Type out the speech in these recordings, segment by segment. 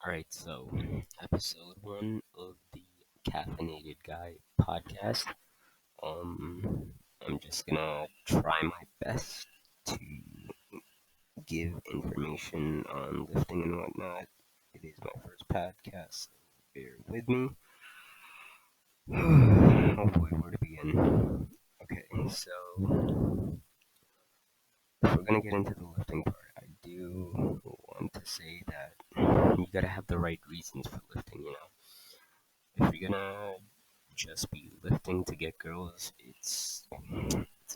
Alright, so episode one of the Caffeinated Guy podcast. I'm just gonna try my best to give information on lifting and whatnot. It is my first podcast, so bear with me. Oh boy, where to begin? Okay, so if we're gonna get into the lifting part, I do want to say that you gotta have the right reasons for lifting, If you're gonna just be lifting to get girls, it's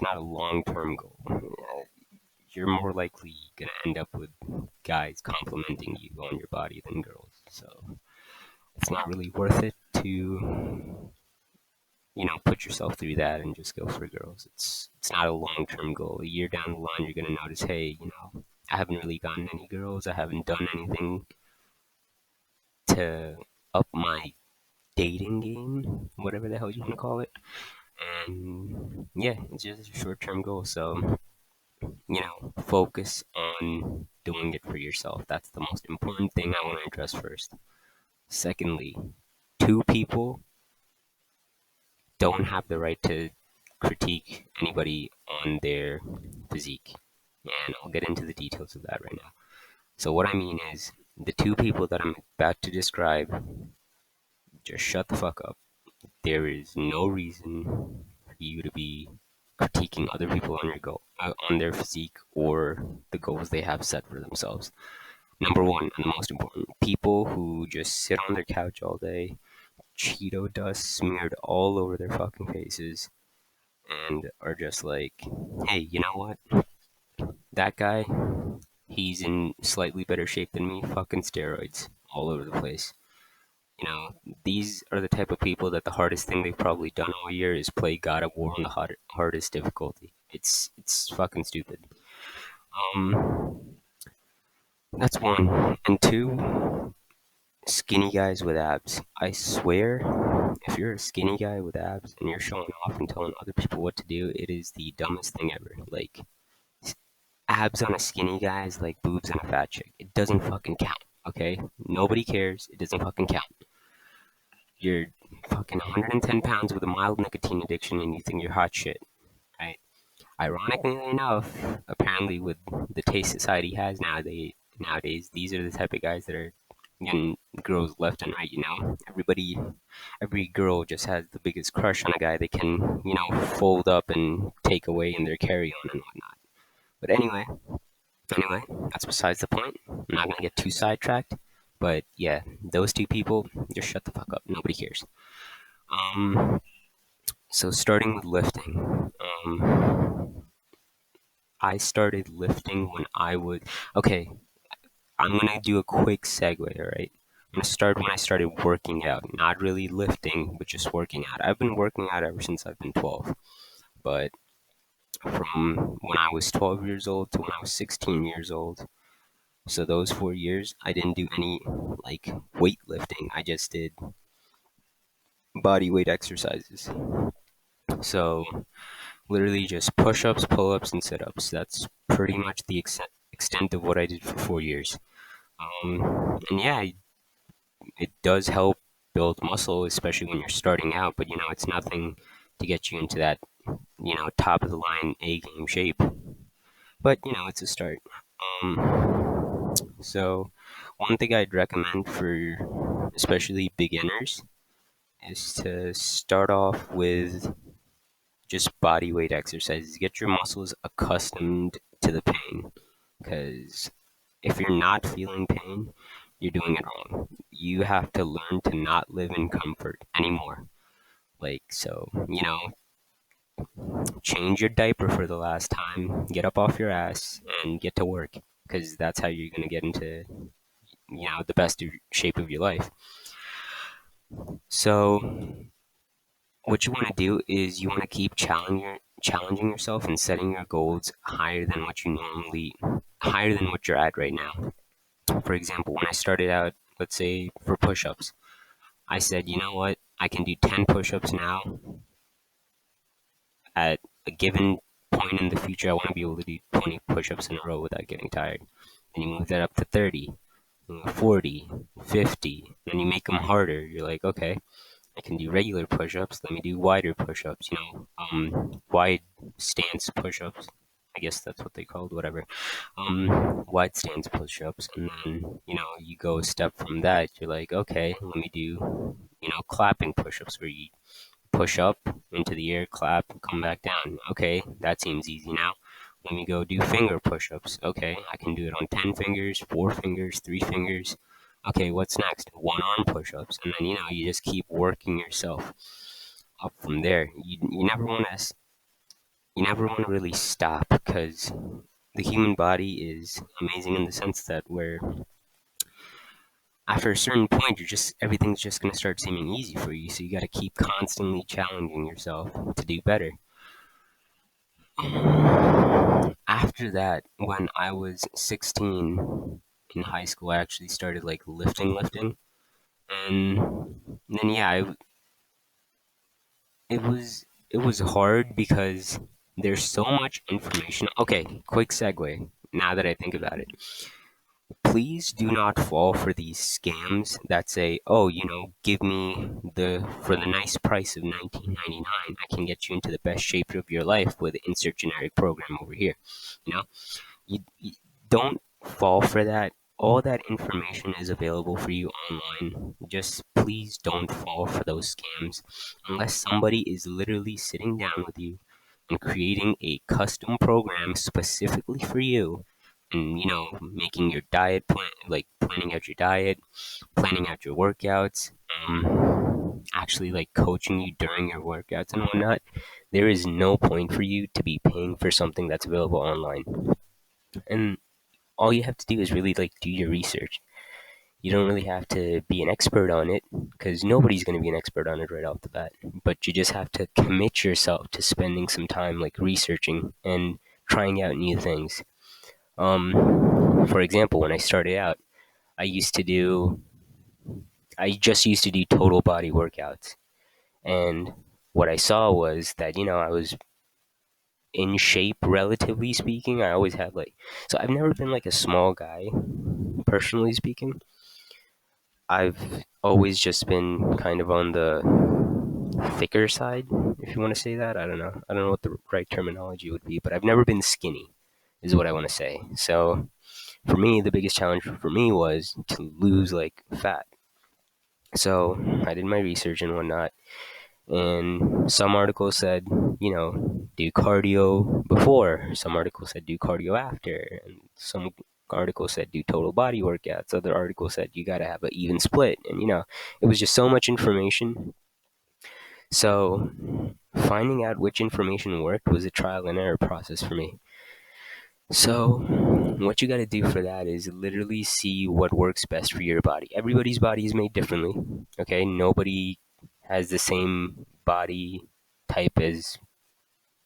not a long term goal. You're more likely gonna end up with guys complimenting you on your body than girls. So it's not really worth it to put yourself through that and just go for girls. It's not a long term goal. A year down the line, you're gonna notice, hey, I haven't really gotten any girls. I haven't done anything to up my dating game, whatever the hell you want to call it. And yeah, it's just a short term goal. So, focus on doing it for yourself. That's the most important thing I want to address first. Secondly, two people don't have the right to critique anybody on their physique. And I'll get into the details of that right now. So, what I mean is, the two people that I'm about to describe, just shut the fuck up. There is no reason for you to be critiquing other people on on their physique or the goals they have set for themselves. Number one, and the most important, people who just sit on their couch all day, Cheeto dust smeared all over their fucking faces, and are just like, hey, you know what? That guy, he's in slightly better shape than me. Fucking steroids all over the place. You know, these are the type of people that the hardest thing they've probably done all year is play God of War on the hardest difficulty. It's fucking stupid. Um, that's one. And two, skinny guys with abs. I swear, if you're a skinny guy with abs and you're showing off and telling other people what to do, it is the dumbest thing ever. Like, abs on a skinny guy is like boobs on a fat chick. It doesn't fucking count, okay? Nobody cares. It doesn't fucking count. You're fucking 110 pounds with a mild nicotine addiction and you think you're hot shit, right? Ironically enough, apparently with the taste society has nowadays, these are the type of guys that are getting girls left and right, every girl just has the biggest crush on a guy they can, fold up and take away in their carry-on and whatnot. But anyway, that's besides the point. I'm not gonna get too sidetracked. But yeah, those two people, just shut the fuck up. Nobody cares. Um, so starting with lifting, I started lifting when I would. Okay, I'm gonna do a quick segue. All right, I'm gonna start when I started working out, not really lifting, but just working out. I've been working out ever since I've been 12, but from when I was 12 years old to when I was 16 years old. So those 4 years, I didn't do any like weightlifting. I just did body weight exercises. So literally just push-ups, pull-ups, and sit-ups. That's pretty much the extent of what I did for 4 years. And yeah, it does help build muscle, especially when you're starting out. But it's nothing to get you into that top of the line A game shape. But it's a start. So one thing I'd recommend for especially beginners is to start off with just body weight exercises. Get your muscles accustomed to the pain. Because if you're not feeling pain, you're doing it wrong. You have to learn to not live in comfort anymore. So, change your diaper for the last time, get up off your ass, and get to work. Because that's how you're going to get into, the best shape of your life. So, what you want to do is you want to keep challenging yourself and setting your goals higher than higher than what you're at right now. For example, when I started out, let's say for push-ups, I said, you know what, I can do 10 push-ups now. At a given point in the future, I want to be able to do 20 push-ups in a row without getting tired. And you move that up to 30. 40, 50, then you make them harder. You're like, okay, I can do regular push-ups. Let me do wider push-ups. Wide stance push-ups. I guess that's what they called. Whatever. Wide stance push-ups, and then you go a step from that. You're like, okay, let me do clapping push-ups where you push up into the air, clap, come back down. Okay, that seems easy now. Let me go do finger push-ups. Okay, I can do it on 10 fingers, 4 fingers, 3 fingers. Okay, what's next? One arm push-ups, and then you just keep working yourself up from there. You never want to really stop, because the human body is amazing in the sense that where after a certain point, everything's just gonna start seeming easy for you. So you got to keep constantly challenging yourself to do better. After that, when I was 16 in high school, I actually started like lifting, and then it was hard because there's so much information. Okay, quick segue. Now that I think about it, please do not fall for these scams that say, "Oh, give me for the nice price of 19.99, I can get you into the best shape of your life with insert generic program over here." You know, you don't fall for that. All that information is available for you online. Just please don't fall for those scams unless somebody is literally sitting down with you and creating a custom program specifically for you, and making your diet plan, like planning out your diet, planning out your workouts, actually like coaching you during your workouts and whatnot. There is no point for you to be paying for something that's available online. And all you have to do is really like do your research. You don't really have to be an expert on it, because nobody's going to be an expert on it right off the bat. But you just have to commit yourself to spending some time like researching and trying out new things. For example, when I started out, I used to do I just used to do total body workouts, and what I saw was that I was in shape, relatively speaking. I always had so I've never been like a small guy, personally speaking. I've always just been kind of on the thicker side, if you want to say that. I don't know what the right terminology would be, but I've never been skinny, is what I want to say. So for me, the biggest challenge for me was to lose like fat. So I did my research and whatnot, and some articles said, do cardio before. Some articles said do cardio after, and some articles said do total body workouts. Other articles said you got to have an even split, and it was just so much information. So finding out which information worked was a trial and error process for me. So, what you got to do for that is literally see what works best for your body. Everybody's body is made differently. Okay, nobody has the same body type as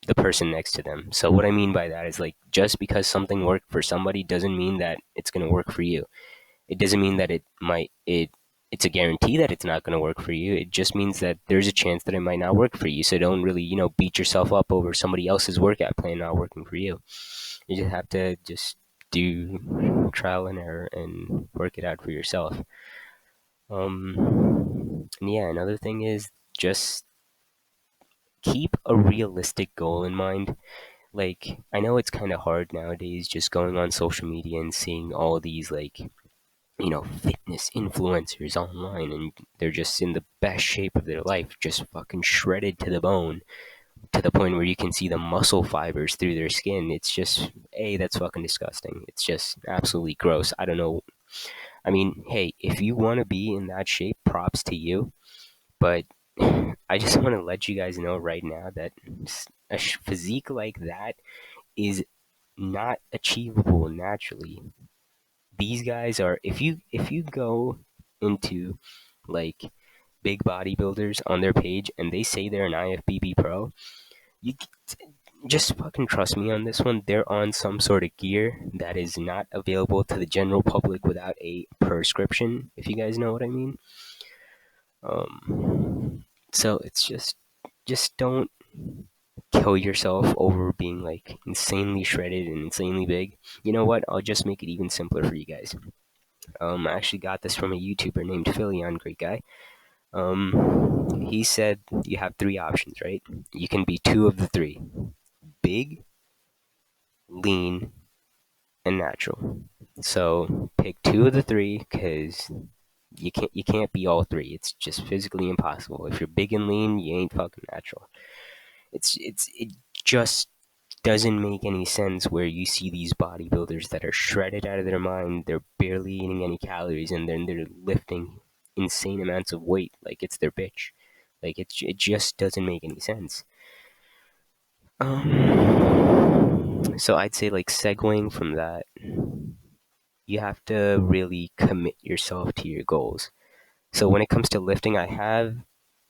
the person next to them. So, what I mean by that is like just because something worked for somebody doesn't mean that it's going to work for you. It doesn't mean that it's a guarantee that it's not going to work for you. It just means that there's a chance that it might not work for you. So don't really, beat yourself up over somebody else's workout plan not working for you. You just have to just do trial and error and work it out for yourself. And yeah, another thing is just keep a realistic goal in mind. Like, I know it's kind of hard nowadays just going on social media and seeing all these fitness influencers online, and they're just in the best shape of their life, just fucking shredded to the bone, to the point where you can see the muscle fibers through their skin. It's just, that's fucking disgusting. It's just absolutely gross. I don't know. I mean, hey, if you want to be in that shape, props to you. But I just want to let you guys know right now that a physique like that is not achievable naturally. These guys are, if you go into like big bodybuilders on their page and they say they're an IFBB pro, you just fucking trust me on this one. They're on some sort of gear that is not available to the general public without a prescription, if you guys know what I mean. So it's just don't kill yourself over being like insanely shredded and insanely big. You know what? I'll just make it even simpler for you guys. I actually got this from a YouTuber named Philion, great guy. He said you have three options, right? You can be two of the three: big, lean, and natural. So pick two of the three because you can't be all three. It's just physically impossible. If you're big and lean, you ain't fucking natural. It just doesn't make any sense where you see these bodybuilders that are shredded out of their mind. They're barely eating any calories, and then they're lifting insane amounts of weight like it's their bitch. Like it just doesn't make any sense. So I'd say like segueing from that, you have to really commit yourself to your goals. So when it comes to lifting, I have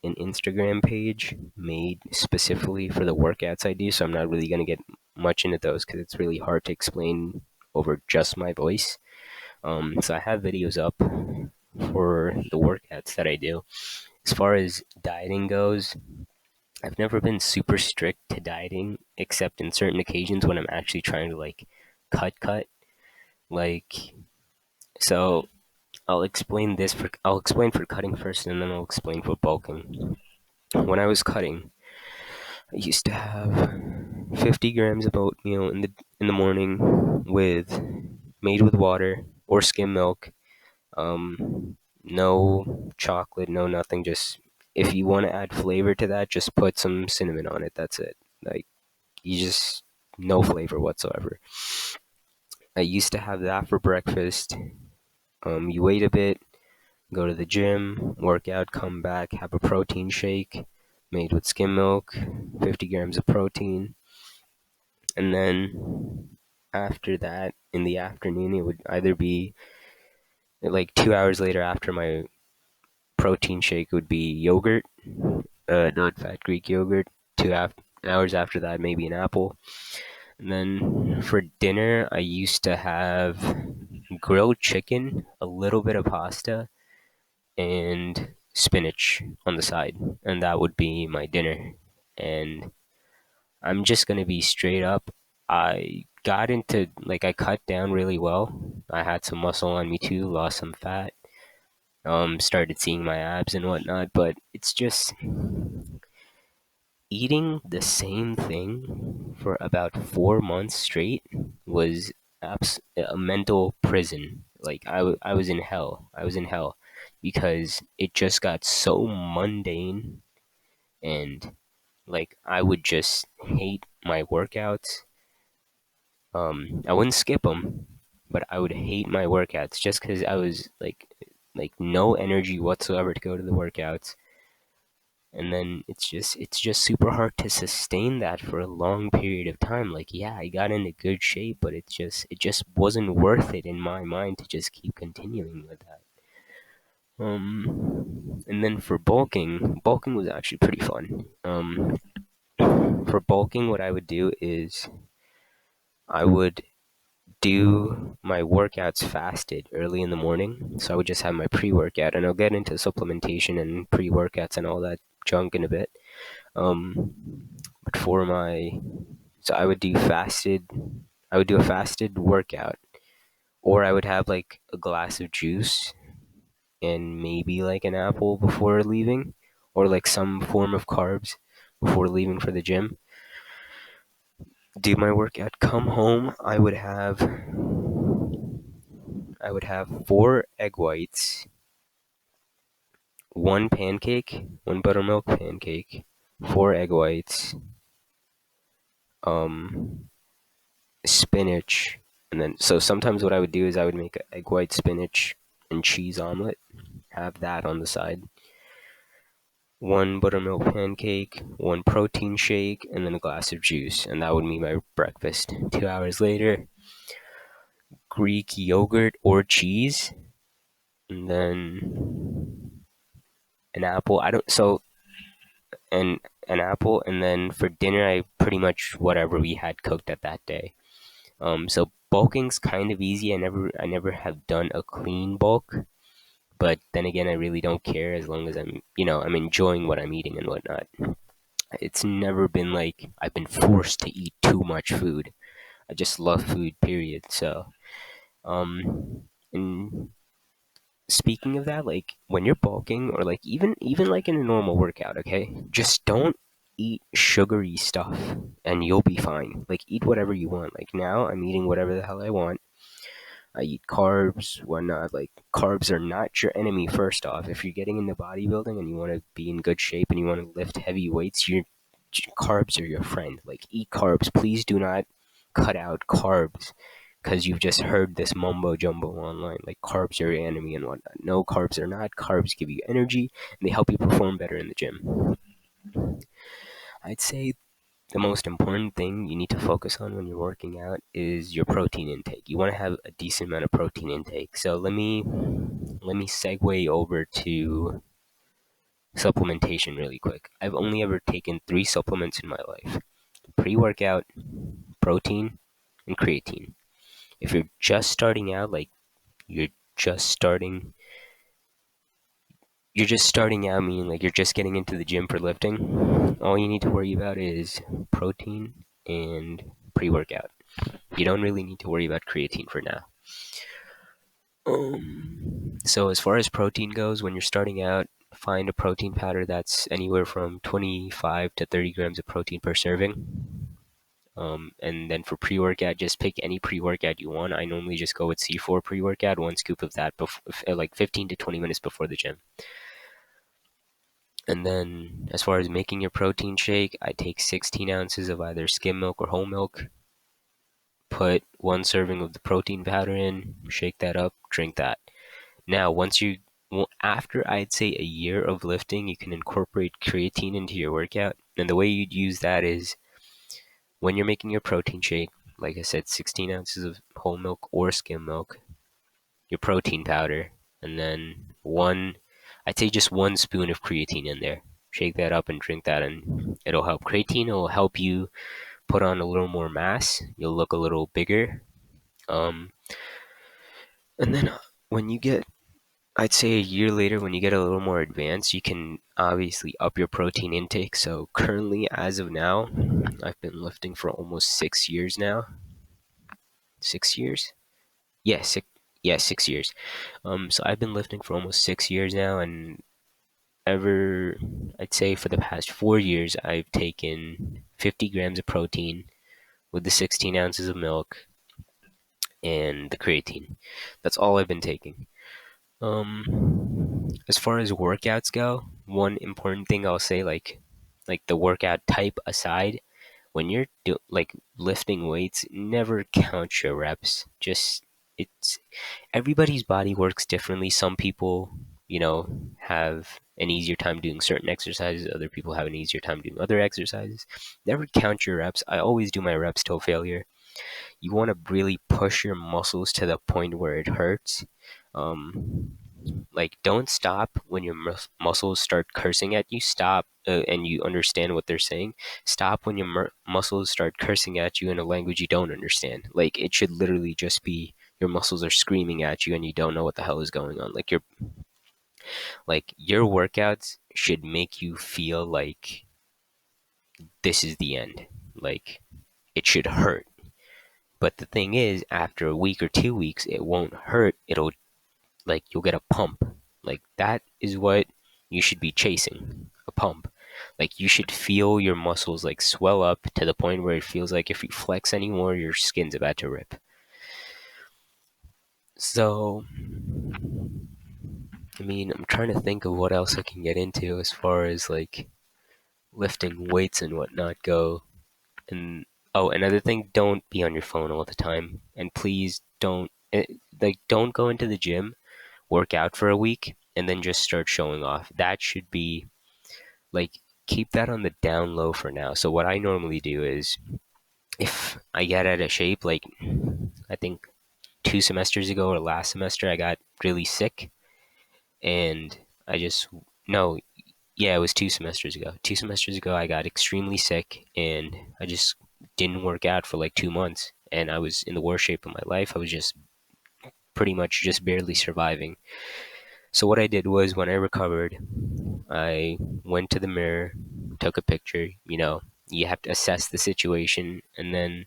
an Instagram page made specifically for the workouts I do, so I'm not really going to get much into those because it's really hard to explain over just my voice. So I have videos up for the workouts that I do. As far as dieting goes, I've never been super strict to dieting except in certain occasions when I'm actually trying to like cut. Like, so I'll explain for cutting first, and then I'll explain for bulking. When I was cutting, I used to have 50 grams of oatmeal in the morning with made with water or skim milk. No chocolate, no nothing. Just if you want to add flavor to that, just put some cinnamon on it. That's it. Like you just no flavor whatsoever. I used to have that for breakfast. You wait a bit, go to the gym, work out, come back, have a protein shake made with skim milk, 50 grams of protein, and then after that, in the afternoon, it would either be like 2 hours later after my protein shake would be yogurt, non-fat Greek yogurt. Hours after that, maybe an apple. And then for dinner, I used to have grilled chicken, a little bit of pasta, and spinach on the side, and that would be my dinner. And I'm just gonna be straight up. I cut down really well. I had some muscle on me too, lost some fat, started seeing my abs and whatnot, but it's just eating the same thing for about 4 months straight was a mental prison. Like I was in hell. I was in hell because it just got so mundane, and like I would just hate my workouts. I wouldn't skip them, but I would hate my workouts just because I was like no energy whatsoever to go to the workouts, and then it's just super hard to sustain that for a long period of time. Like, yeah, I got into good shape, but it just wasn't worth it in my mind to just keep continuing with that. And then for bulking was actually pretty fun. For bulking, what I would do is I would do my workouts fasted early in the morning. So I would just have my pre-workout, and I'll get into supplementation and pre-workouts and all that junk in a bit. Um, but for my, so I would do fasted. I would do a fasted workout, or I would have like a glass of juice and maybe like an apple before leaving, or like some form of carbs before leaving for the gym. Do my workout, come home. I would have four egg whites, one pancake, one buttermilk pancake, four egg whites, um, spinach, and then so sometimes what I would do is I would make an egg white spinach and cheese omelet, have that on the side, one buttermilk pancake, one protein shake, and then a glass of juice, and that would be my breakfast. 2 hours later, Greek yogurt or cheese, and then an apple. I don't so and an apple, and then for dinner I pretty much whatever we had cooked at that day. So bulking's kind of easy. I never have done a clean bulk, but then again, I really don't care as long as I'm enjoying what I'm eating and whatnot. It's never been like I've been forced to eat too much food. I just love food, period. So, and speaking of that, like when you're bulking or like even like in a normal workout, okay, just don't eat sugary stuff and you'll be fine. Like eat whatever you want. Like now I'm eating whatever the hell I want. I eat carbs, whatnot. Like carbs are not your enemy. First off, if you're getting into bodybuilding and you want to be in good shape and you want to lift heavy weights, your carbs are your friend. Like eat carbs. Please do not cut out carbs because you've just heard this mumbo jumbo online. Like carbs are your enemy and whatnot. No, carbs are not. Carbs give you energy and they help you perform better in the gym. I'd say the most important thing you need to focus on when you're working out is your protein intake. You want to have a decent amount of protein intake. So let me segue over to supplementation really quick. I've only ever taken 3 supplements in my life: pre-workout, protein, and creatine. If you're just starting out, like you're just starting you're just starting out, meaning like you're just getting into the gym for lifting, all you need to worry about is protein and pre-workout. You don't really need to worry about creatine for now. So as far as protein goes, when you're starting out, find a protein powder that's anywhere from 25 to 30 grams of protein per serving. And then for pre-workout, just pick any pre-workout you want. I normally just go with C4 pre-workout, 1 scoop of that like 15 to 20 minutes before the gym. And then as far as making your protein shake, I take 16 ounces of either skim milk or whole milk, put 1 serving of the protein powder in, shake that up, drink that. Now, after I'd say a year of lifting, you can incorporate creatine into your workout. And the way you'd use that is when you're making your protein shake, like I said, 16 ounces of whole milk or skim milk, your protein powder, and then I'd say just 1 spoon of creatine in there. Shake that up and drink that, and it'll help. Creatine will help you put on a little more mass. You'll look a little bigger. Um, and then when you get I'd say a year later, when you get a little more advanced, you can obviously up your protein intake. So currently, as of now, I've been lifting for almost 6 years now. 6 years? Yeah, 6 years. So I've been lifting for almost 6 years now, and I'd say for the past 4 years, I've taken 50 grams of protein with the 16 ounces of milk and the creatine. That's all I've been taking. As far as workouts go, one important thing I'll say, like the workout type aside, when you're like lifting weights, never count your reps. Just it's everybody's body works differently. Some people, have an easier time doing certain exercises. Other people have an easier time doing other exercises. Never count your reps. I always do my reps till failure. You want to really push your muscles to the point where it hurts. Um, like, don't stop when your muscles start cursing at you. Stop, and you understand what they're saying. Stop when your muscles start cursing at you in a language you don't understand. Like, it should literally just be your muscles are screaming at you and you don't know what the hell is going on. Like your workouts should make you feel like this is the end. Like, it should hurt. But the thing is, after a week or 2 weeks, it won't hurt. You'll get a pump. Like, that is what you should be chasing, a pump. Like, you should feel your muscles like swell up to the point where it feels like if you flex anymore, your skin's about to rip. So, I mean, I'm trying to think of what else I can get into as far as like lifting weights and whatnot go. And oh, another thing, don't be on your phone all the time. And please don't go into the gym, work out for a week, and then just start showing off. That should be like, keep that on the down low for now. So what I normally do is, if I get out of shape, like I think 2 semesters ago or last semester, I got really sick, and I just no, yeah, it was 2 semesters ago. 2 semesters ago, I got extremely sick, and I just didn't work out for like 2 months, and I was in the worst shape of my life. I was just pretty much just barely surviving. So what I did was, when I recovered, I went to the mirror, took a picture. You have to assess the situation, and then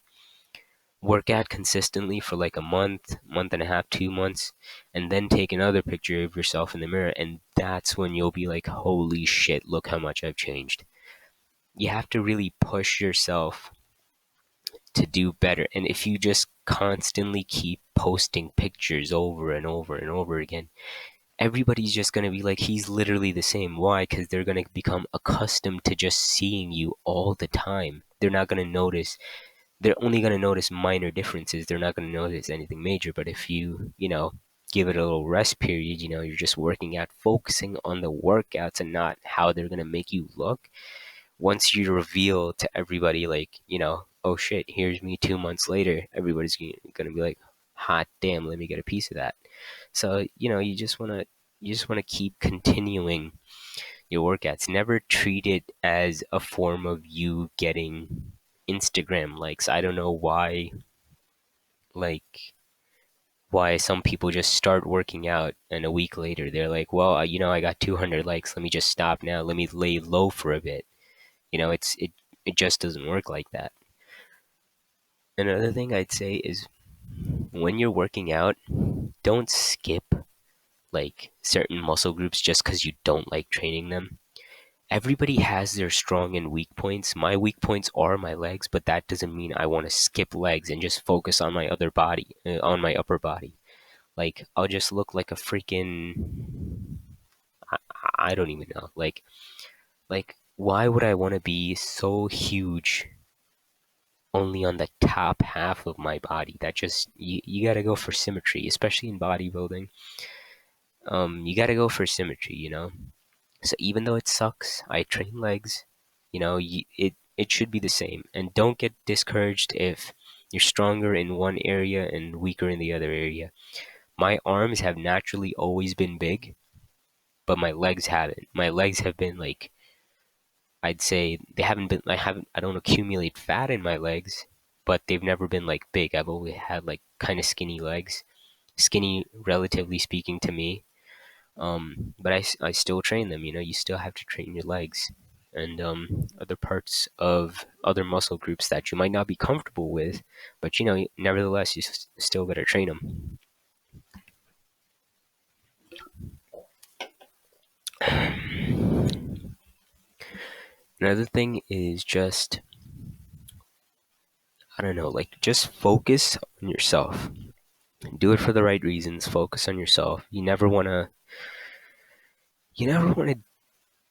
work out consistently for like a month, month and a half, 2 months, and then take another picture of yourself in the mirror, and that's when you'll be like, holy shit, look how much I've changed. You have to really push yourself to do better. And if you just constantly keep posting pictures over and over and over again, everybody's just going to be like, he's literally the same. Why? Because they're going to become accustomed to just seeing you all the time. They're not going to notice, they're only going to notice minor differences. They're not going to notice anything major. But if you give it a little rest period, you're just working out, focusing on the workouts and not how they're going to make you look. Once you reveal to everybody, like, oh shit, here's me 2 months later, everybody's going to be like, hot damn, let me get a piece of that. So, you just want to keep continuing your workouts. Never treat it as a form of you getting Instagram likes. I don't know like, why some people just start working out and a week later they're like, well, I got 200 likes. Let me just stop now. Let me lay low for a bit. It just doesn't work like that. Another thing I'd say is when you're working out, don't skip like certain muscle groups just because you don't like training them. Everybody has their strong and weak points. My weak points are my legs, but that doesn't mean I want to skip legs and just focus on my other body, on my upper body. Like, I'll just look like a freaking, I, I don't even know. Like, why would I want to be so huge only on the top half of my body? That just, you gotta go for symmetry, especially in bodybuilding. You gotta go for symmetry. So even though it sucks, I train legs. It should be the same. And don't get discouraged if you're stronger in one area and weaker in the other area. My arms have naturally always been big, but my legs haven't. My legs have been like, I'd say they haven't been. I don't accumulate fat in my legs, but they've never been like big. I've always had like kind of skinny legs, skinny relatively speaking to me. But I still train them. You still have to train your legs and other parts of other muscle groups that you might not be comfortable with, but nevertheless, you still gotta train them. Another thing is just, I don't know, like, just focus on yourself. Do it for the right reasons. Focus on yourself. You never want to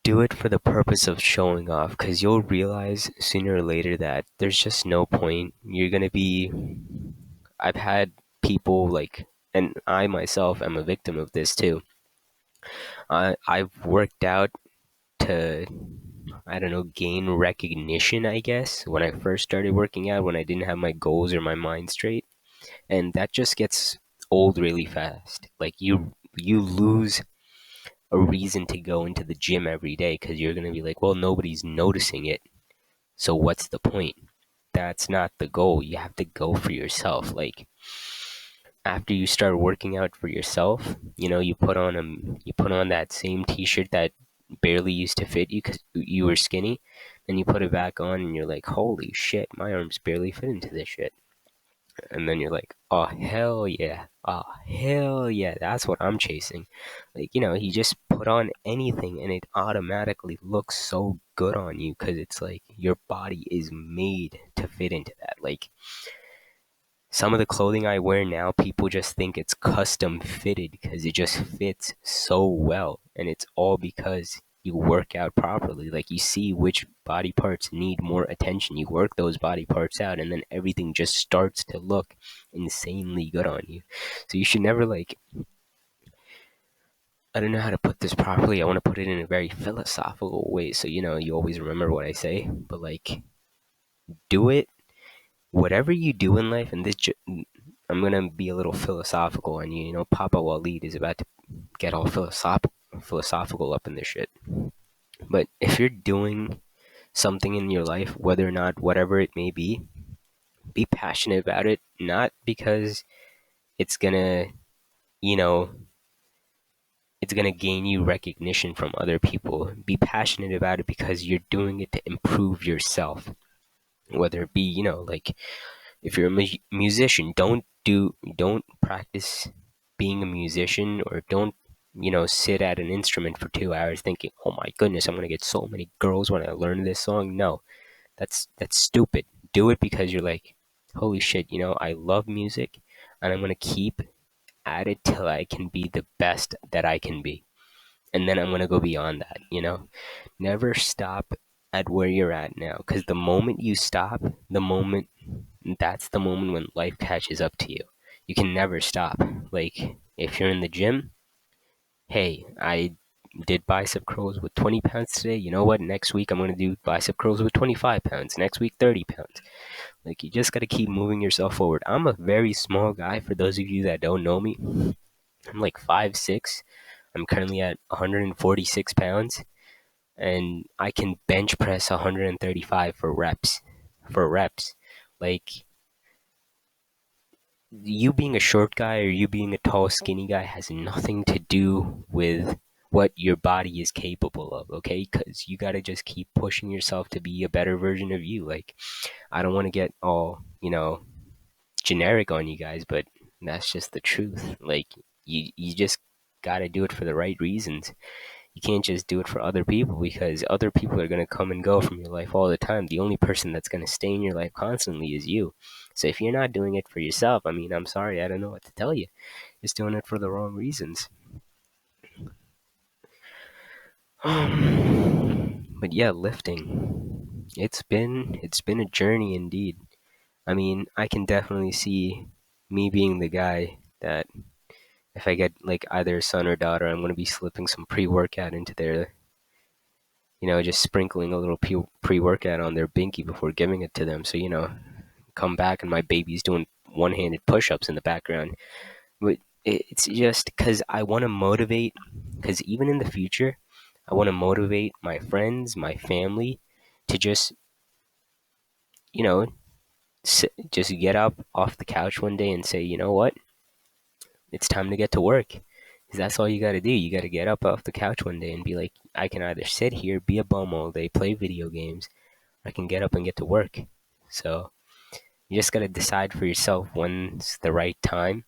do it for the purpose of showing off, because you'll realize sooner or later that there's just no point. You're going to be, I've had people like, and I myself am a victim of this too. I've worked out to, I don't know, gain recognition, I guess, when I first started working out, when I didn't have my goals or my mind straight. And that just gets old really fast. Like, you lose a reason to go into the gym every day because you're going to be like, well, nobody's noticing it. So what's the point? That's not the goal. You have to go for yourself. Like, after you start working out for yourself, you put on that same t-shirt that barely used to fit you because you were skinny, and you put it back on and you're like, holy shit, my arms barely fit into this shit. And then you're like, oh hell yeah, oh hell yeah, that's what I'm chasing. Like, you just put on anything and it automatically looks so good on you because it's like your body is made to fit into that. Like, some of the clothing I wear now, people just think it's custom fitted because it just fits so well. And it's all because you work out properly. Like, you see which body parts need more attention. You work those body parts out, and then everything just starts to look insanely good on you. So you should never, like, I don't know how to put this properly. I want to put it in a very philosophical way so you always remember what I say. But, like, do it. Whatever you do in life, and I'm gonna be a little philosophical, and Papa Waleed is about to get all philosophical up in this shit. But if you're doing something in your life, whether or not whatever it may be passionate about it, not because it's gonna, you know, it's gonna gain you recognition from other people. Be passionate about it because you're doing it to improve yourself. Whether it be, like, If you're a musician, don't practice being a musician, or don't sit at an instrument for 2 hours thinking, oh my goodness, I'm gonna get so many girls when I learn this song. No, that's stupid. Do it because you're like, holy shit, I love music, and I'm gonna keep at it till I can be the best that I can be, and then I'm gonna go beyond that. Never stop at where you're at now, because the moment you stop, that's the moment when life catches up to you. You can never stop. Like, if you're in the gym, hey, I did bicep curls with 20 pounds today. You know what? Next week I'm going to do bicep curls with 25 pounds. Next week, 30 pounds. Like, you just got to keep moving yourself forward. I'm a very small guy, for those of you that don't know me. I'm like 5'6". I'm currently at 146 pounds, and I can bench press 135 for reps. For reps. Like, you being a short guy or you being a tall, skinny guy has nothing to do with what your body is capable of, okay? Because you got to just keep pushing yourself to be a better version of you. Like, I don't want to get all, generic on you guys, but that's just the truth. Like, you just got to do it for the right reasons. You can't just do it for other people, because other people are going to come and go from your life all the time. The only person that's going to stay in your life constantly is you. So if you're not doing it for yourself, I mean, I'm sorry, I don't know what to tell you. Just doing it for the wrong reasons. But yeah, lifting. It's been a journey indeed. I mean, I can definitely see me being the guy that, if I get like either a son or daughter, I'm going to be slipping some pre-workout into their, just sprinkling a little pre-workout on their binky before giving it to them. So, come back and my baby's doing one-handed push-ups in the background. But it's just because I want to motivate, because even in the future, I want to motivate my friends, my family, to just, you know, just get up off the couch one day and say, you know what, it's time to get to work. Because that's all you got to do. You got to get up off the couch one day and be like, I can either sit here, be a bum all day, play video games, or I can get up and get to work. So you just got to decide for yourself when's the right time.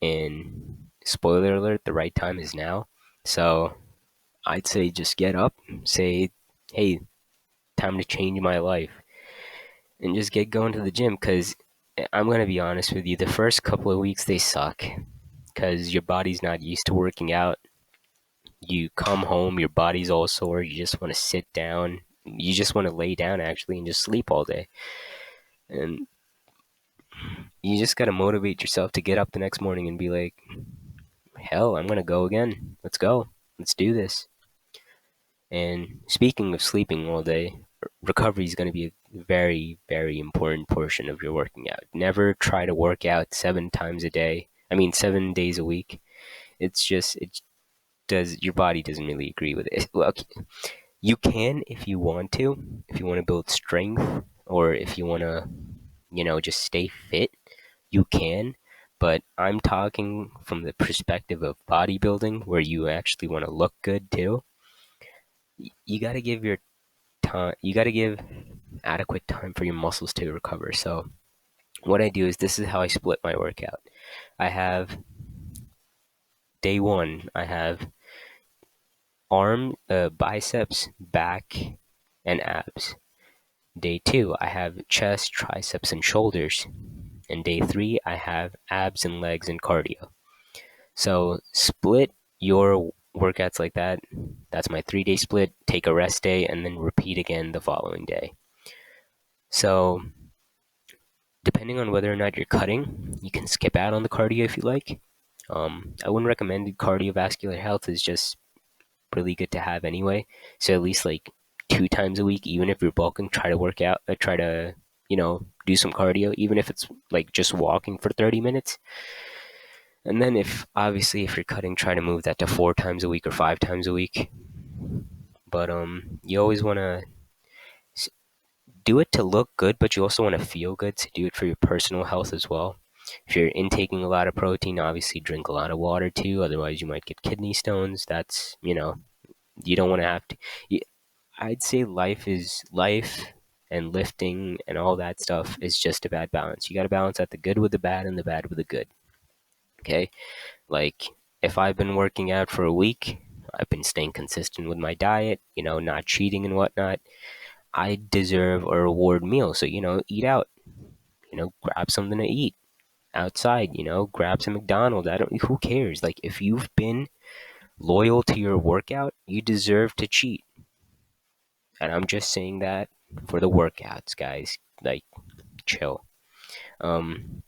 And spoiler alert, the right time is now. So I'd say just get up, say, hey, time to change my life, and just get going to the gym. Because I'm going to be honest with you, the first couple of weeks they suck, because your body's not used to working out. You come home, your body's all sore, you just want to sit down. You just want to lay down, actually, and just sleep all day. And you just got to motivate yourself to get up the next morning and be like, hell, I'm going to go again. Let's go. Let's do this. And speaking of sleeping all day, recovery is going to be a very, very important portion of your working out. Never try to work out 7 times a day. I mean, 7 days a week. Your body doesn't really agree with it. Well, okay, you can if you want to, build strength, or if you want to, just stay fit, you can. But I'm talking from the perspective of bodybuilding, where you actually want to look good too. You got to give your time, you got to give adequate time for your muscles to recover. So what I do is, this is how I split my workout. I have day one, I have biceps, back, and abs. Day two, I have chest, triceps, and shoulders. And day three, I have abs and legs and cardio. So split your workouts like that. That's my 3-day split. Take a rest day and then repeat again the following day. So depending on whether or not you're cutting, you can skip out on the cardio if you like. I wouldn't recommend it. Cardiovascular health is just really good to have anyway. So at least like 2 times a week, even if you're bulking, try to work out, try to, do some cardio, even if it's like just walking for 30 minutes. And then if you're cutting, try to move that to 4 times a week or 5 times a week. But you always want to do it to look good, but you also want to feel good, to do it for your personal health as well. If you're intaking a lot of protein, obviously drink a lot of water too. Otherwise, you might get kidney stones. That's, you don't want to have to. I'd say life is life. and lifting and all that stuff is just a bad balance. You got to balance out the good with the bad and the bad with the good. Okay? Like, if I've been working out for a week, I've been staying consistent with my diet, not cheating and whatnot, I deserve a reward meal. So, eat out, grab something to eat outside, grab some McDonald's. Who cares? Like, if you've been loyal to your workout, you deserve to cheat. And I'm just saying that for the workouts, guys. Like, chill. Um,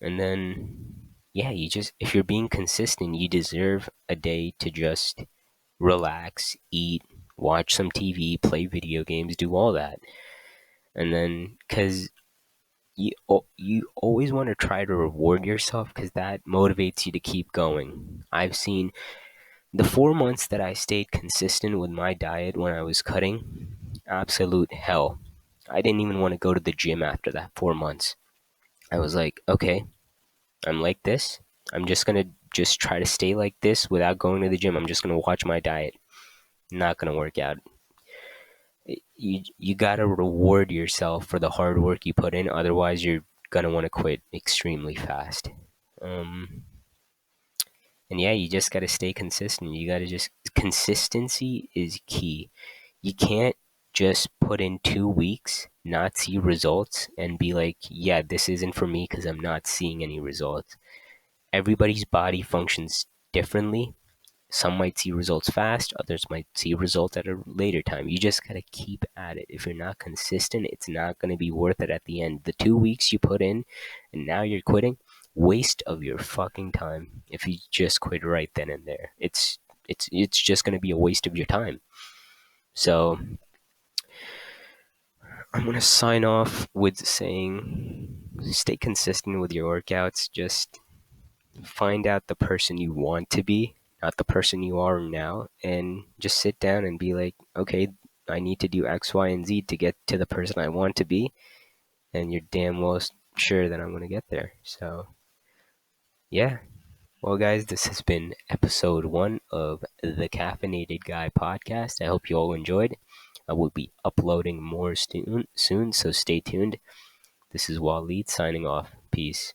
and then, yeah, if you're being consistent, you deserve a day to just relax, eat, watch some TV, play video games, do all that. And then, because you always want to try to reward yourself, because that motivates you to keep going. I've seen the 4 months that I stayed consistent with my diet when I was cutting, absolute hell. I didn't even want to go to the gym after that 4 months. I was like, okay, I'm like this. I'm just gonna just try to stay like this without going to the gym. I'm just gonna watch my diet. Not gonna work out. You gotta reward yourself for the hard work you put in. Otherwise, you're gonna want to quit extremely fast. Um, and yeah, you just gotta stay consistent. You gotta just consistency is key. You can't just put in 2 weeks, not see results, and be like, yeah, this isn't for me because I'm not seeing any results. Everybody's body functions differently. Some might see results fast, others might see results at a later time. You just gotta keep at it. If you're not consistent, it's not gonna be worth it at the end. The 2 weeks you put in and now you're quitting, waste of your fucking time. If you just quit right then and there, it's just gonna be a waste of your time. So I'm gonna sign off with saying, stay consistent with your workouts. Just find out the person you want to be, not the person you are now, and just sit down and be like, okay, I need to do X, Y, and Z to get to the person I want to be, and you're damn well sure that I'm going to get there. So, yeah. Well, guys, this has been episode 1 of the Caffeinated Guy podcast. I hope you all enjoyed. I will be uploading more soon, so stay tuned. This is Waleed signing off. Peace.